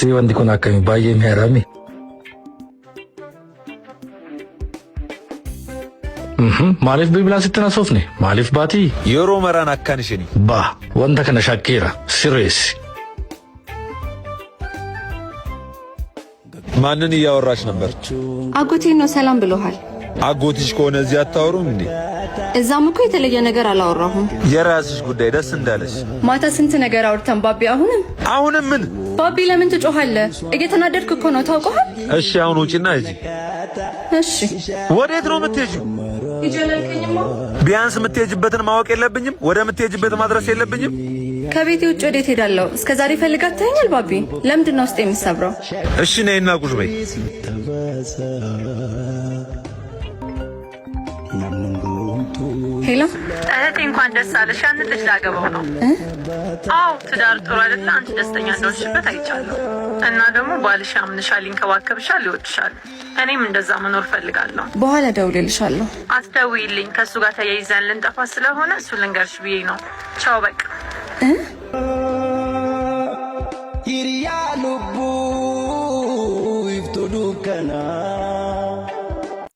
Si wanti kun akkami baay'ee mi'aarame. Maaliif bilbilaan sitti nasoofne? Maaliif baatii? Yeroo maraan akkaan isheni. Ba, wanta kana shakkiira. Sirreessi. ማንን እያወራሽ ነበር? አጎቴ ነው ሰላም ብሎሃል። አጎትሽ ከሆነ እዚህ አታወሩም እንዴ? እዛም እኮ የተለየ ነገር አላወራሁም። የራስሽ ጉዳይ ደስ እንዳለሽ። ማታ ስንት ነገር አውርተን ባቢ አሁንም ምን? ባቢ ለምን ትጮኻለህ? እየተናደድክ እኮ ነው ታውቀሃል። እሺ አሁን ውጪና ሂጂ። እሺ ወዴት ነው የምትሄጂው? ይጀነልከኝማ። ቢያንስ የምትሄጂበትን ማወቅ የለብኝም? ወደ የምትሄጂበት ማድረስ የለብኝም? ከቤቴ ውጭ ወዴት ሄዳለሁ? እስከዛሬ ፈልጋት ተኛል ባቢ። ለምንድን ነው ውስጥ የሚሰብረው? እሺ ነይና ቁጭ በይ። ሄሎ እህቴ እንኳን ደስ አለሽ። ያን ልጅ ላገባው ነው። አዎ ትዳር ጥሩ አይደለ? አንቺ ደስተኛ እንደሆንሽበት አይቻለሁ። እና ደግሞ ባልሽ ያምንሻል፣ ይንከባከብሻል፣ ይወድሻል። እኔም እንደዛ መኖር ፈልጋለሁ። በኋላ ደውልልሻለሁ። አትደውይልኝ። ከሱ ጋር ተያይዘን ልንጠፋ ስለሆነ እሱ ልንገርሽ ብዬ ነው። ቻው በቃ። Hiriya lubbu iftu dukkana